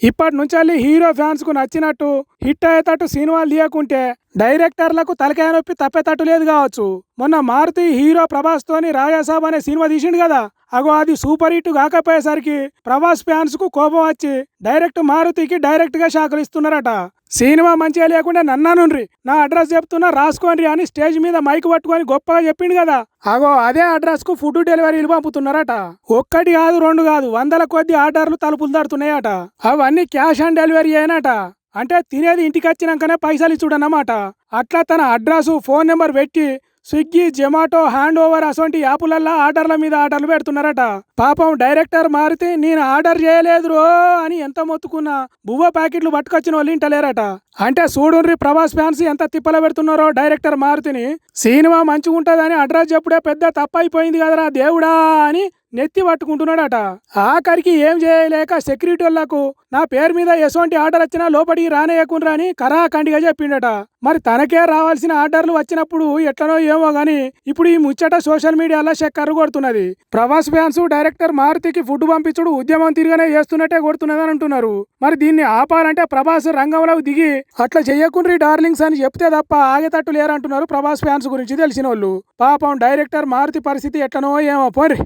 ఇప్పటి నుంచి hero fans కు నచ్చినట్టు హిట్ అయ్యేటట్టు సినిమాలు తీయకుంటే డైరెక్టర్లకు తలకాయ నొప్పి తప్పేటట్టు లేదు కావచ్చు. మొన్న మారుతి హీరో ప్రభాస్ తోని రాజాసాబ్ అనే సినిమా తీసిండు కదా, అగో అది సూపర్ హిట్ కాకపోయేసరికి ప్రభాస్ ఫ్యాన్స్ కు కోపం వచ్చి డైరెక్ట్ మారుతికి డైరెక్ట్ గా షాకులు ఇస్తున్నారట. సినిమా మంచిగా లేకుండా నన్నానుండ్రి, నా అడ్రస్ చెప్తున్నా రాసుకోండి అని స్టేజ్ మీద మైక్ పట్టుకొని గొప్పగా చెప్పిండు కదా, అగో అదే అడ్రస్ కు ఫుడ్ డెలివరీలు పంపుతున్నారట. ఒక్కటి కాదు రెండు కాదు, వందల కొద్ది ఆర్డర్లు తలుపులు తడుతున్నాయట. అవన్నీ క్యాష్ ఆన్ డెలివరీ అయినట, అంటే తినేది ఇంటికి వచ్చినాకనే పైసలు ఇచ్చుడన్నమాట. అట్లా తన అడ్రస్ ఫోన్ నెంబర్ పెట్టి స్విగ్గీ, జొమాటో, హ్యాండ్ ఓవర్ అసొంటి యాపులల్లా ఆర్డర్ల మీద ఆర్డర్లు పెడుతున్నారట. పాపం డైరెక్టర్ మారితే నేను ఆర్డర్ చేయలేదు రో అని ఎంత మొత్తుకున్నా బువ్వ ప్యాకెట్లు పట్టుకొచ్చిన వాళ్ళు ఇంటలేరట. అంటే చూడుండ్రి ప్రభాస్ ఫ్యాన్స్ ఎంత తిప్పల పెడుతున్నారో డైరెక్టర్ మారుతిని. సినిమా మంచిగా ఉంటదని అడ్రస్ చెప్పుడే పెద్ద తప్పైపోయింది కదరా దేవుడా అని నెత్తి పట్టుకుంటున్నాడట. ఆఖరికి ఏం చేయలేక సెక్యూరిటీ వాళ్లకు నా పేరు మీద ఎసోంటి ఆర్డర్ వచ్చినా లోపలికి రానేయకుండా అని కరాఖండిగా చెప్పిండట. మరి తనకే రావాల్సిన ఆర్డర్లు వచ్చినప్పుడు ఎట్లనో ఏమో గాని ఇప్పుడు ఈ ముచ్చట సోషల్ మీడియాలో చక్కర్రు కొడుతున్నది. ప్రభాస్ ఫ్యాన్స్ డైరెక్టర్ మారుతికి ఫుడ్ పంపించుడు ఉద్యమం తిరిగానే చేస్తున్నట్టే కొడుతున్నదని అంటున్నారు. మరి దీన్ని ఆపాలంటే ప్రభాస్ రంగంలోకి దిగి అట్లా చెయ్యకుండ్రి డార్లింగ్స్ అని చెప్తే తప్ప ఆగేటట్టు లేరంటున్నారు ప్రభాస్ ఫ్యాన్స్ గురించి తెలిసిన వాళ్ళు. పాపం డైరెక్టర్ మారుతి పరిస్థితి ఎట్లనో ఏమో పోరి.